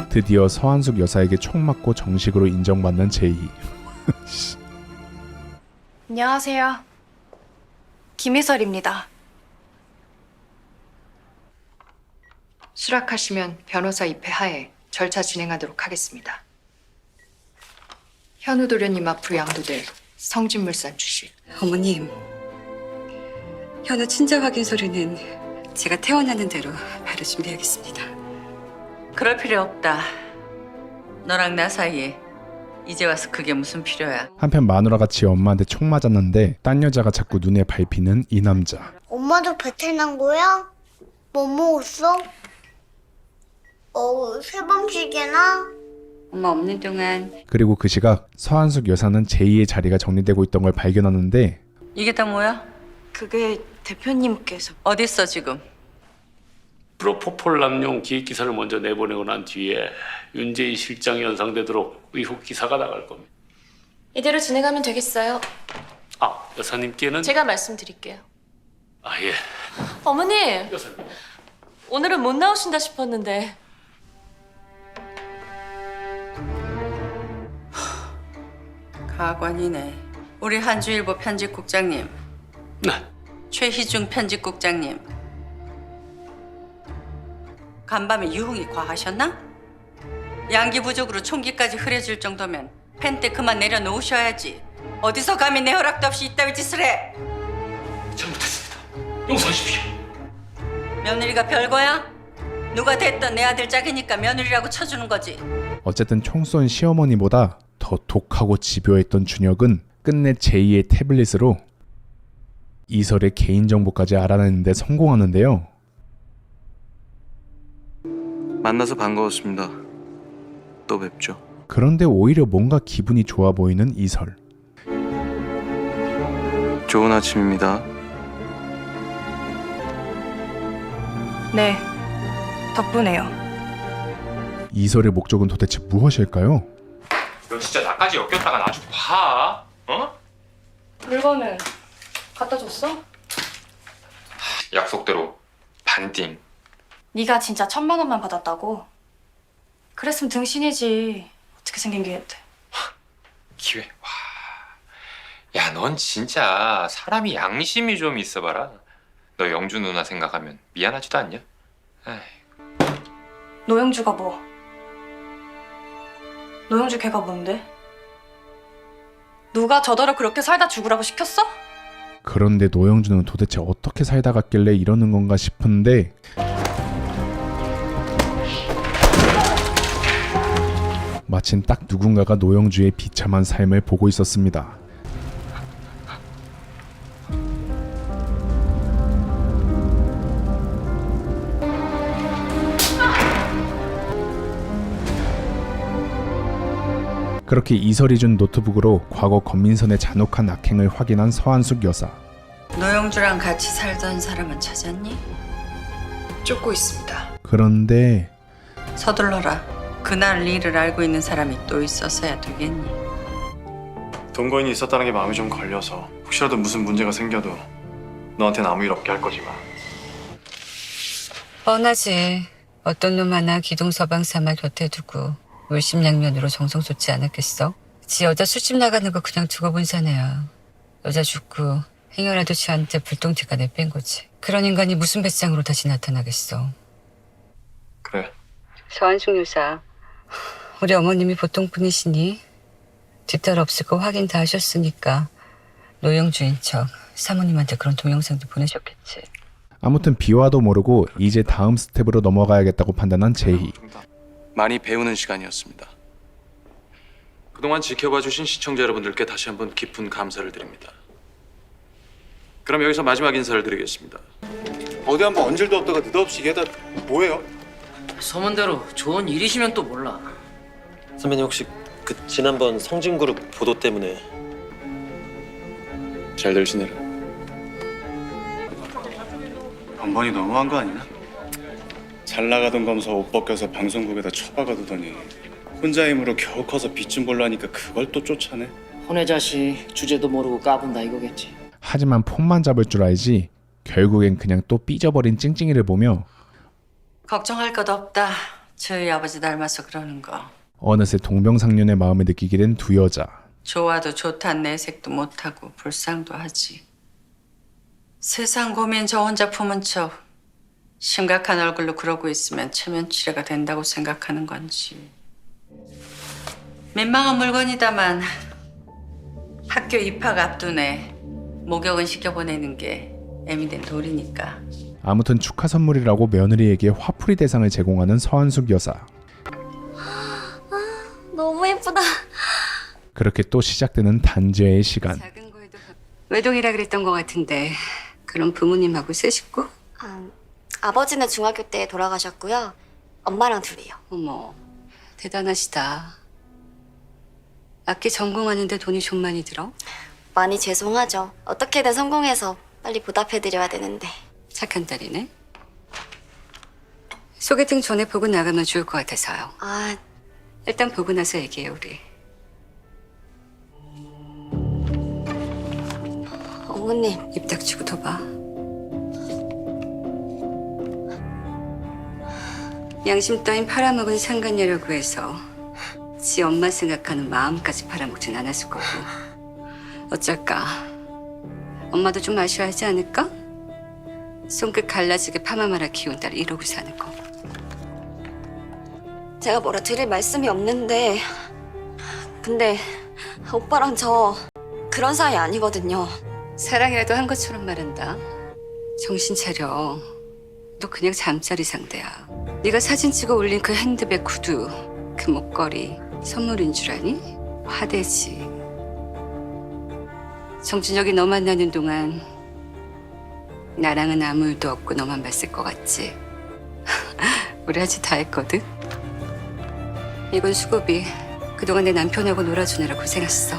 드디어 서한숙 여사에게 총 맞고 정식으로 인정받는 제이. 안녕하세요. 김희설입니다. 수락하시면 변호사 입회 하에 절차 진행하도록 하겠습니다. 현우 도련님 앞으로 양도될 성진물산 주식. 어머님, 현우 친자 확인 서류는 제가 태어나는 대로 바로 준비하겠습니다. 그럴 필요 없다. 너랑 나 사이에 이제 와서 그게 무슨 필요야? 한편 마누라같이 엄마한테 총 맞았는데 딴 여자가 자꾸 눈에 밟히는 이 남자. 엄마도 배탈 난 거야? 뭐 먹었어? 세 번씩이나? 엄마 없는 동안 그리고 그 시각 서한숙 여사는 제이의 자리가 정리되고 있던 걸 발견하는데 이게 다 뭐야? 그게 대표님께서. 어디 있어 지금? 프로포폴 남용 기획 기사를 먼저 내보내고 난 뒤에 윤재희 실장이 연상되도록 의혹 기사가 나갈 겁니다. 이대로 진행하면 되겠어요? 아, 여사님께는 제가 말씀드릴게요. 아, 예. 어머님, 여사님. 오늘은 못 나오신다 싶었는데. 가관이네. 우리 한주일보 편집국장님. 네. 최희중 편집국장님. 간밤에 유흥이 과하셨나? 양기 부족으로 총기까지 흐려질 정도면 펜 때 그만 내려놓으셔야지. 어디서 감히 내 허락도 없이 이따위 짓을 해? 잘못했습니다. 용서하십시오. 며느리가 별거야? 누가 됐든 내 아들 짝이니까 며느리라고 쳐주는 거지. 어쨌든 총 쏜 시어머니보다 더 독하고 집요했던 준혁은 끝내 제2의 태블릿으로 이설의 개인정보까지 알아내는 데 성공하는데요. 만나서 반가웠습니다. 또 뵙죠. 그런데 오히려 뭔가 기분이 좋아 보이는 이설. 좋은 아침입니다. 네, 덕분에요. 이설의 목적은 도대체 무엇일까요? 너 진짜 나까지 엮였다간 아주 봐. 어? 물건은 갖다 줬어? 약속대로 반띵. 네가 진짜 1,000만 원만 받았다고? 그랬으면 등신이지. 어떻게 생긴 게 돼? 기회. 와. 야, 넌 진짜 사람이 양심이 좀 있어봐라. 너 영주 누나 생각하면 미안하지도 않냐? 에이. 노영주가 뭐? 노영주 걔가 뭔데? 누가 저더러 그렇게 살다 죽으라고 시켰어? 그런데 노영주는 도대체 어떻게 살다 갔길래 이러는 건가 싶은데 마침 딱 누군가가 노영주의 비참한 삶을 보고 있었습니다. 그렇게 이설이 준 노트북으로 과거 권민선의 잔혹한 악행을 확인한 서한숙 여사. 노영주랑 같이 살던 사람은 찾았니? 쫓고 있습니다. 그런데 서둘러라. 그날 일을 알고 있는 사람이 또 있었어야 되겠니? 동거인이 있었다는 게 마음이 좀 걸려서 혹시라도 무슨 문제가 생겨도 너한테는 아무 일 없게 할 거지만 뻔하지. 어떤 놈 하나 기동서방 삼아 곁에 두고 물심양면으로 정성 쏟지 않았겠어? 지 여자 술집 나가는 거 그냥 두고 본 사내야. 여자 죽고 행여라도 지한테 불똥티가 내뺀 거지. 그런 인간이 무슨 배짱으로 다시 나타나겠어. 그래. 서한숙 여사, 우리 어머님이 보통 분이시니? 뒷tal 없을 거 확인 다 하셨으니까 노영주인 척 사모님한테 그런 동영상도 보내셨겠지. 아무튼 비와도 모르고 이제 다음 스텝으로 넘어가야겠다고 판단한 제희. 많이 배우는 시간이었습니다. 그동안 지켜봐 주신 시청자 여러분들께 다시 한번 깊은 감사를 드립니다. 그럼 여기서 마지막 인사를 드리겠습니다. 어디 한번 얹을도 없다가 느닷없이 이게 다 뭐예요? 소문대로 좋은 일이시면 또 몰라. 선배님 혹시 그 지난번 성진그룹 보도 때문에 잘들 지내라. 번번이 너무한 거 아니냐? 잘 나가던 검사 옷 벗겨서 방송국에다 처박아두더니 혼자 힘으로 겨우 커서 빚 좀 벌라니까 그걸 또 쫓아내? 혼의 자식 주제도 모르고 까분다 이거겠지. 하지만 폰만 잡을 줄 알지 결국엔 그냥 또 삐져버린 찡찡이를 보며 걱정할 것 없다. 저희 아버지 닮아서 그러는 거. 어느새 동병상련의 마음을 느끼게 된 두 여자. 좋아도 좋단 내색도 못하고 불쌍도 하지. 세상 고민 저 혼자 품은 척 심각한 얼굴로 그러고 있으면 체면치레가 된다고 생각하는 건지. 민망한 물건이다만 학교 입학 앞두네 목욕은 시켜보내는 게 애미 된 도리니까. 아무튼 축하 선물이라고 며느리에게 화풀이 대상을 제공하는 서한숙 여사. 너무 예쁘다. 그렇게 또 시작되는 단죄의 시간. 외동이라 그랬던 것 같은데 그럼 부모님하고 세 식구? 아버지는 중학교 때 돌아가셨고요. 엄마랑 둘이요. 어머, 대단하시다. 악기 전공하는데 돈이 좀 많이 들어? 많이 죄송하죠. 어떻게든 성공해서 빨리 보답해드려야 되는데. 착한 딸이네. 소개팅 전에 보고 나가면 좋을 것 같아서요. 아, 일단 보고 나서 얘기해 우리. 어머님. 입 닥치고 더 봐. 양심 따윈 팔아먹은 상간녀라고 해서 지 엄마 생각하는 마음까지 팔아먹진 않았을 거고. 어쩔까? 엄마도 좀 아쉬워하지 않을까? 손끝 갈라지게 파마마라 키운 딸 이러고 사는 거. 제가 뭐라 드릴 말씀이 없는데 근데 오빠랑 저 그런 사이 아니거든요. 사랑이라도 한 것처럼 말한다. 정신 차려. 너 그냥 잠자리 상대야. 네가 사진 찍어 올린 그 핸드백 구두, 그 목걸이 선물인 줄 아니? 화대지. 정준혁이 너 만나는 동안 나랑은 아무 일도 없고 너만 봤을 것 같지? 우리 아직 다 했거든? 이건 수고비. 그동안 내 남편하고 놀아주느라 고생했어.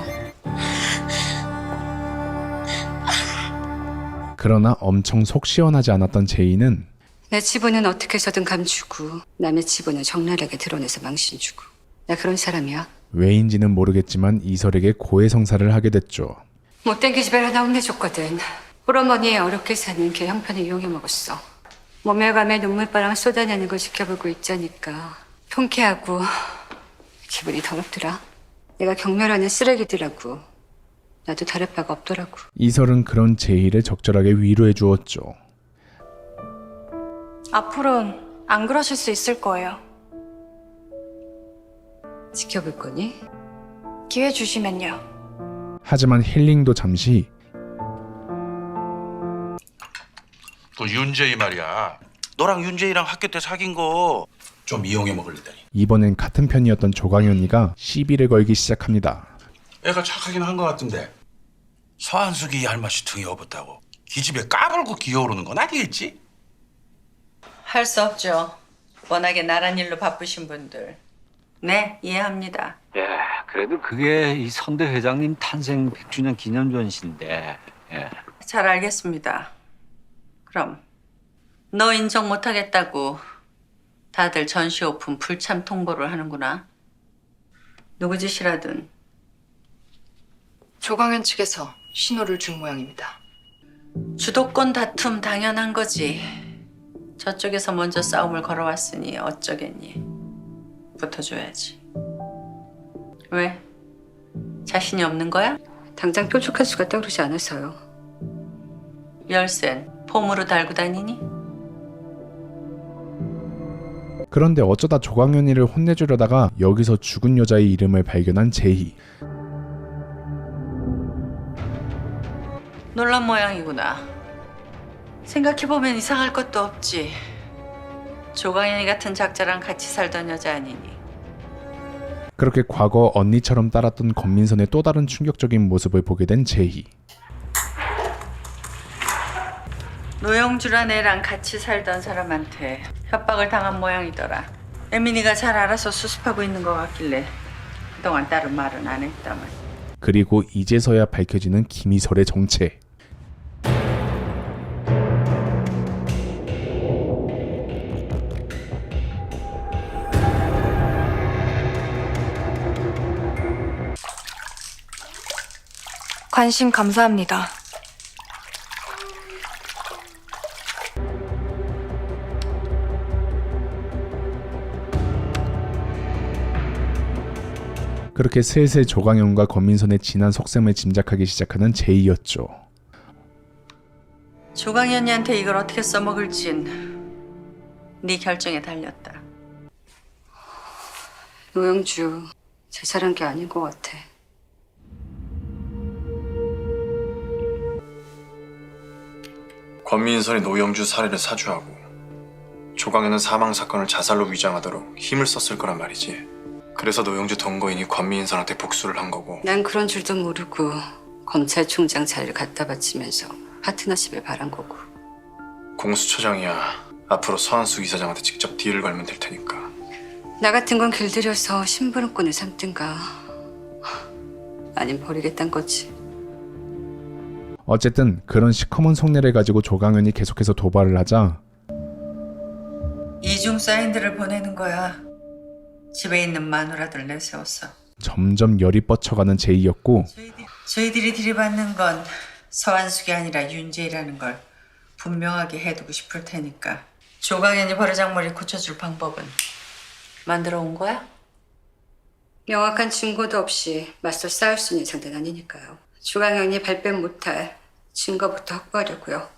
그러나 엄청 속 시원하지 않았던 제이는 내 치부는 어떻게 해서든 감추고 남의 치부는 적나라하게 드러내서 망신 주고. 나 그런 사람이야. 왜인지는 모르겠지만 이설에게 고해성사를 하게 됐죠. 못된 기집애를 하나 혼내줬거든. 홀어머니에 어렵게 사는 걔 형편을 이용해 먹었어. 몸에 감에 눈물바람 쏟아내는 걸 지켜보고 있자니까 통쾌하고 기분이 더럽더라. 내가 경멸하는 쓰레기들하고 나도 다를 바가 없더라고. 이설은 그런 제이를 적절하게 위로해 주었죠. 앞으로는 안 그러실 수 있을 거예요. 지켜볼 거니? 기회 주시면요. 하지만 힐링도 잠시. 그 윤재이 말이야. 너랑 윤재이랑 학교 때 사귄 거 좀 이용해 먹으려더니. 이번엔 같은 편이었던 조강현이가 시비를 걸기 시작합니다. 애가 착하긴 한 것 같은데 서한숙이 할맛이 등에 업었다고 기집애 까불고 기어오르는 건 아니겠지? 할 수 없죠. 워낙에 나란 일로 바쁘신 분들. 네, 이해합니다. 예, 그래도 그게 이 선대 회장님 탄생 100주년 기념 전시인데. 예. 잘 알겠습니다. 그럼 너 인정 못하겠다고 다들 전시 오픈 불참 통보를 하는구나. 누구 짓이라든. 조광현 측에서 신호를 준 모양입니다. 주도권 다툼 당연한 거지. 저쪽에서 먼저 싸움을 걸어왔으니 어쩌겠니. 붙어줘야지. 왜? 자신이 없는 거야? 당장 뾰족한 수가 떠오르지 않아서요. 열쇠는 폼으로 달고 다니니? 그런데 어쩌다 조강현이를 혼내주려다가 여기서 죽은 여자의 이름을 발견한 제이. 놀란 모양이구나. 생각해보면 이상할 것도 없지. 조강현이 같은 작자랑 같이 살던 여자 아니니. 그렇게 과거 언니처럼 따랐던 권민선의 또 다른 충격적인 모습을 보게 된 제이. 노영주란 애랑 같이 살던 사람한테 협박을 당한 모양이더라. 에민이가 잘 알아서 수습하고 있는 것 같길래 그동안 다른 말은 안 했다만. 그리고 이제서야 밝혀지는 김이설의 정체. 관심 감사합니다. 그렇게 슬슬 조강현과 권민선의 진한 속셈을 짐작하기 시작하는 제이였죠. 조강현이한테 이걸 어떻게 써먹을진 네 결정에 달렸다. 노영주 자살한 게 아닌 것 같아. 권민선이 노영주 살해를 사주하고 조강현은 사망 사건을 자살로 위장하도록 힘을 썼을 거란 말이지. 그래서 노영주 동거인이 권민선한테 복수를 한 거고. 난 그런 줄도 모르고 검찰총장 자리를 갖다 바치면서 파트너십을 바란 거고. 공수처장이야. 앞으로 서한숙 이사장한테 직접 딜을 걸면 될 테니까. 나 같은 건 길들여서 심부름꾼을 삼든가 아님 버리겠다는 거지. 어쨌든 그런 시커먼 속내를 가지고 조강현이 계속해서 도발을 하자 이중 사인들을 보내는 거야. 집에 있는 마누라들 내세웠어. 점점 열이 뻗쳐가는 제이였고 저희들이 들이받는 건 서한숙이 아니라 윤재이라는 걸 분명하게 해두고 싶을 테니까 조강현이 버르장머리 고쳐줄 방법은 만들어 온 거야? 명확한 증거도 없이 맞서 싸울 수 있는 상대는 아니니까요. 조강현이 발뺌 못할 증거부터 확보하려고요.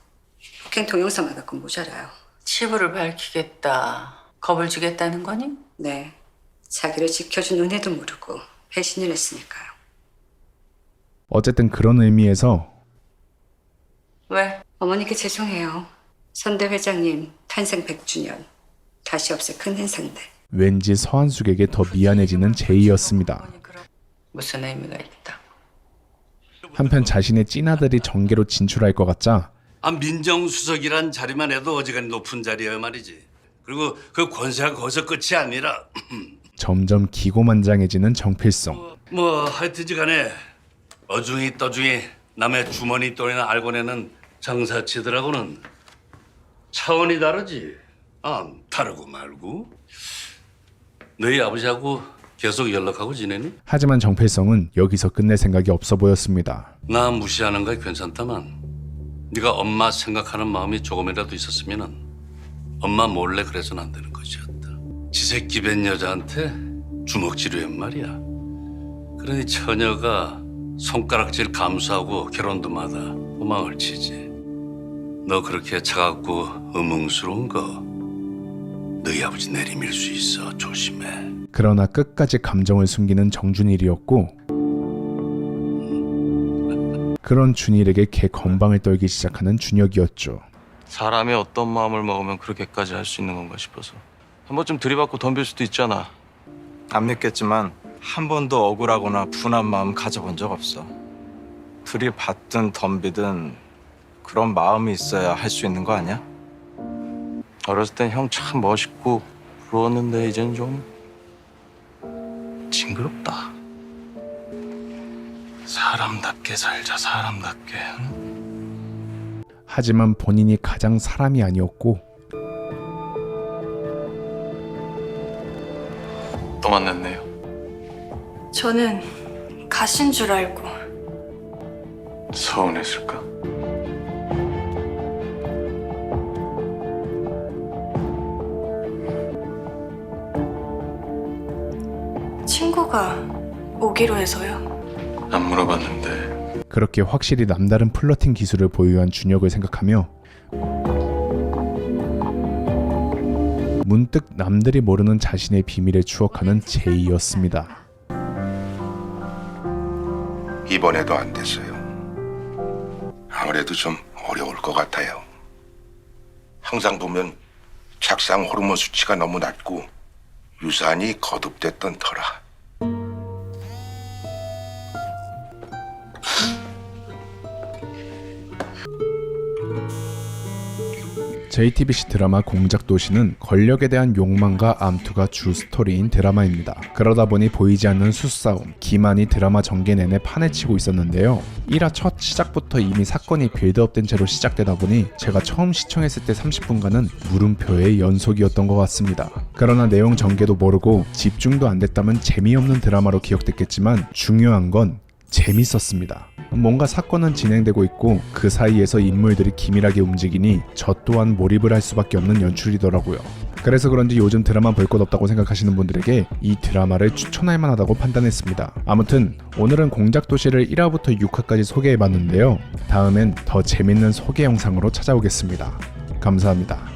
폭행 동영상만 갖고 모자라요. 치부를 밝히겠다. 겁을 주겠다는 거니? 네. 자기를 지켜준 은혜도 모르고 배신을 했으니까요. 어쨌든 그런 의미에서 왜? 어머니께 죄송해요. 선대 회장님 탄생 100주년 다시 없애 큰 행사인데 왠지 서한숙에게 더 미안해지는 제이였습니다. 무슨 의미가 있다. 한편 자신의 찐아들이 정계로 진출할 것 같자 민정수석이란 자리만 해도 어지간히 높은 자리야 말이지. 그리고 그 권세가 거기서 끝이 아니라 점점 기고만장해지는 정필성. 뭐 하여튼지 간에 어중이 떠중이 남의 주머니 돈이나 알고내는 장사치들하고는 차원이 다르지. 다르고 말고. 너희 아버지하고 계속 연락하고 지내니? 하지만 정필성은 여기서 끝낼 생각이 없어 보였습니다. 나 무시하는 거 괜찮다만 네가 엄마 생각하는 마음이 조금이라도 있었으면 엄마 몰래 그래서는 안 되는 것이었다. 지새끼 뵌 여자한테 주먹질이란 말이야. 그러니 처녀가 손가락질 감수하고 결혼도 마다 도망을 치지. 너 그렇게 차갑고 의문스러운 거 너희 아버지 내리밀 수 있어. 조심해. 그러나 끝까지 감정을 숨기는 정준일이었고 그런 준일에게 개 건방을 떨기 시작하는 준혁이었죠. 사람이 어떤 마음을 먹으면 그렇게까지 할 수 있는 건가 싶어서 한 번쯤 들이받고 덤빌 수도 있잖아. 안 믿겠지만 한 번도 억울하거나 분한 마음 가져본 적 없어. 들이받든 덤비든 그런 마음이 있어야 할 수 있는 거 아니야? 어렸을 땐 형 참 멋있고 부러웠는데 이젠 좀 징그럽다. 사람답게 살자, 사람답게. 하지만 본인이 가장 사람이 아니었고 또 만났네요. 저는 가신 줄 알고. 서운했을까? 친구가 오기로 해서요. 안 물어봤는데. 그렇게 확실히 남다른 플러팅 기술을 보유한 준혁을 생각하며 문득 남들이 모르는 자신의 비밀을 추억하는 제이였습니다. 이번에도 안 됐어요. 아무래도 좀 어려울 것 같아요. 항상 보면 착상 호르몬 수치가 너무 낮고 유산이 거듭됐던 터라. JTBC 드라마 공작도시는 권력에 대한 욕망과 암투가 주 스토리인 드라마입니다. 그러다 보니 보이지 않는 수싸움, 기만이 드라마 전개 내내 판을 치고 있었는데요. 1화 첫 시작부터 이미 사건이 빌드업된 채로 시작되다 보니 제가 처음 시청했을 때 30분간은 물음표의 연속이었던 것 같습니다. 그러나 내용 전개도 모르고 집중도 안 됐다면 재미없는 드라마로 기억됐겠지만 중요한 건 재밌었습니다. 뭔가 사건은 진행되고 있고 그 사이에서 인물들이 기밀하게 움직이니 저 또한 몰입을 할 수밖에 없는 연출이더라고요. 그래서 그런지 요즘 드라마 볼 것 없다고 생각하시는 분들에게 이 드라마를 추천할 만하다고 판단했습니다. 아무튼 오늘은 공작도시를 1화부터 6화까지 소개해봤는데요. 다음엔 더 재밌는 소개 영상으로 찾아오겠습니다. 감사합니다.